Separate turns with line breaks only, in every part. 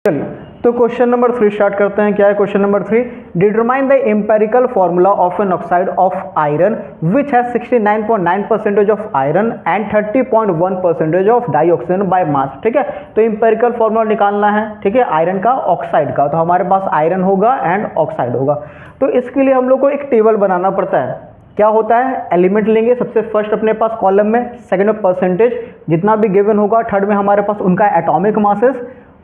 चलिए तो question number 3 start करते हैं। क्या है question number 3? Determine the empirical formula of an oxide of iron which has 69.9% of iron and 30.1% of dioxygen by mass. ठीक है, तो एम्पेरिकल फॉर्मूला निकालना है, ठीक है, आयरन का, ऑक्साइड का। तो हमारे पास आयरन होगा एंड ऑक्साइड होगा। तो इसके लिए हम लोग को एक टेबल बनाना पड़ता है। क्या होता है, एलिमेंट लेंगे सबसे फर्स्ट अपने पास कॉलम में, सेकंड में परसेंटेज जितना भी गिवन होगा, थर्ड में हमारे पास उनका एटॉमिक मासेस,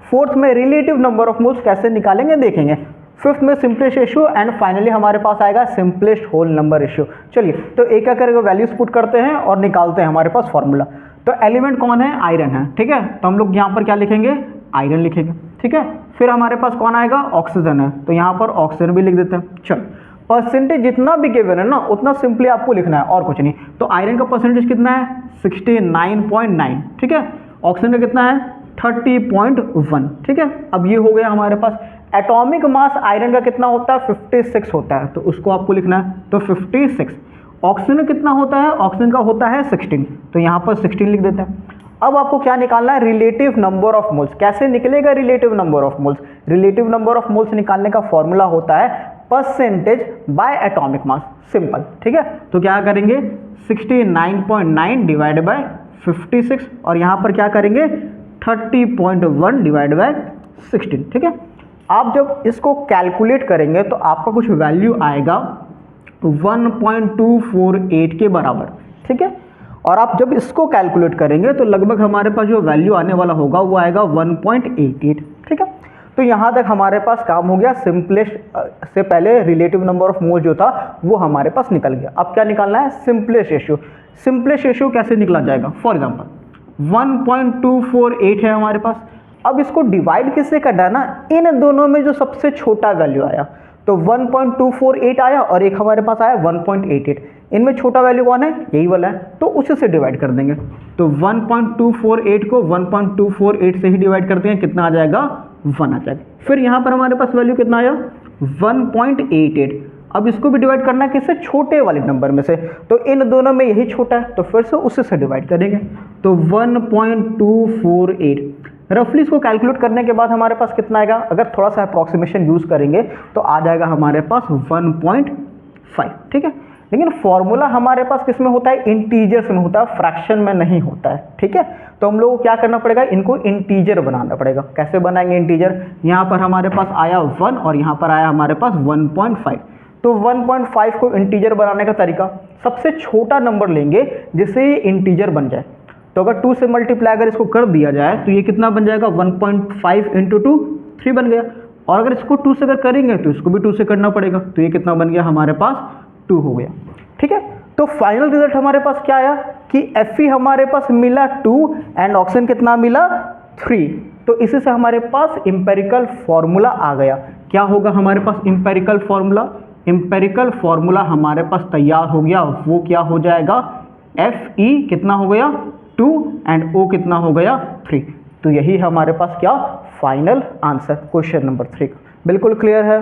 फोर्थ में रिलेटिव नंबर ऑफ मोल्स कैसे निकालेंगे देखेंगे, फिफ्थ में सिंपलेस्ट रेशियो एंड फाइनली हमारे पास आएगा सिंपलेस्ट होल नंबर रेशियो। चलिए तो एक एक करके वैल्यूज पुट करते हैं और निकालते हैं हमारे पास फॉर्मूला। तो एलिमेंट कौन है, आयरन है, ठीक है, तो हम लोग यहाँ पर क्या लिखेंगे, आयरन लिखेंगे, ठीक है। फिर हमारे पास कौन आएगा, ऑक्सीजन है, तो यहाँ पर ऑक्सीजन भी लिख देते हैं। चलो परसेंटेज जितना भी गिवन है ना उतना सिंपली आपको लिखना है और कुछ नहीं। तो आयरन का परसेंटेज कितना है, 69.9, ठीक है, ऑक्सीजन का कितना है 30.1, ठीक है। अब ये हो गया हमारे पास। एटॉमिक मास आयरन का कितना होता है, 56 होता है, तो उसको आपको लिखना है, तो 56। ऑक्सीजन का कितना होता है, ऑक्सीजन का होता है 16, तो यहाँ पर 16 लिख देते हैं। अब आपको क्या निकालना है, रिलेटिव नंबर ऑफ मोल्स। कैसे निकलेगा relative number of moles? Relative number of moles निकालने का फॉर्मूला होता है percentage by atomic mass, simple, ठीक है। तो क्या करेंगे, 69.9 डिवाइड बाय 56 और यहाँ पर क्या करेंगे 30.1 डिवाइड बाय 16, ठीक है। आप जब इसको कैलकुलेट करेंगे तो आपका कुछ वैल्यू आएगा 1.248 के बराबर, ठीक है। और आप जब इसको कैलकुलेट करेंगे तो लगभग हमारे पास जो वैल्यू आने वाला होगा वो आएगा 1.88, ठीक है। तो यहाँ तक हमारे पास काम हो गया। सिंपलेस्ट से पहले रिलेटिव नंबर ऑफ मोल जो था वो हमारे पास निकल गया। अब क्या निकालना है, सिंपलेस्ट रेशियो। सिंपलेस्ट रेशियो कैसे निकला जाएगा, फॉर एग्जांपल 1.248 है हमारे पास। अब इसको डिवाइड किससे करना है ना, इन दोनों में जो सबसे छोटा वैल्यू आया, तो 1.248 आया और एक हमारे पास आया 1.88, इनमें छोटा वैल्यू कौन है, यही वाला है, तो उसी से डिवाइड कर देंगे। तो 1.248 को 1.248 से ही डिवाइड करते हैं, कितना आ जाएगा, 1 आ जाएगा। फिर यहाँ पर हमारे पास वैल्यू कितना आया, 1.88। अब इसको भी डिवाइड करना है किससे, छोटे वाले नंबर में से, तो इन दोनों में यही छोटा है, तो फिर से उसी से डिवाइड करेंगे, तो 1.248। रफली इसको कैलकुलेट करने के बाद हमारे पास कितना आएगा, अगर थोड़ा सा अप्रॉक्सीमेशन यूज़ करेंगे तो आ जाएगा हमारे पास 1.5, ठीक है। लेकिन फॉर्मूला हमारे पास किस में होता है, इंटीजर्स में होता है, फ्रैक्शन में नहीं होता है, ठीक है। तो हम लोग को क्या करना पड़ेगा, इनको इंटीजर बनाना पड़ेगा। कैसे बनाएंगे इंटीजर, यहाँ पर हमारे पास आया 1 और यहाँ पर आया हमारे पास 1.5। तो 1.5 को इंटीजर बनाने का तरीका, सबसे छोटा नंबर लेंगे जिससे ये इंटीजर बन जाए। तो अगर 2 से मल्टीप्लाई अगर इसको कर दिया जाए तो ये कितना बन जाएगा, 1.5 इंटू 2 3 बन गया। और अगर इसको 2 से अगर करेंगे तो इसको भी 2 से करना पड़ेगा, तो ये कितना बन गया हमारे पास, 2 हो गया, ठीक है। तो फाइनल रिजल्ट हमारे पास क्या आया कि Fe हमारे पास मिला 2 एंड ऑक्सीजन कितना मिला 3। तो इसी से हमारे पास इंपेरिकल फॉर्मूला आ गया। क्या होगा हमारे पास इंपेरिकल फॉर्मूला, इंपेरिकल फॉर्मूला हमारे पास तैयार हो गया। वो क्या हो जाएगा, Fe कितना हो गया 2 एंड O कितना हो गया 3। तो यही हमारे पास क्या, फाइनल आंसर क्वेश्चन नंबर 3 का। बिल्कुल क्लियर है।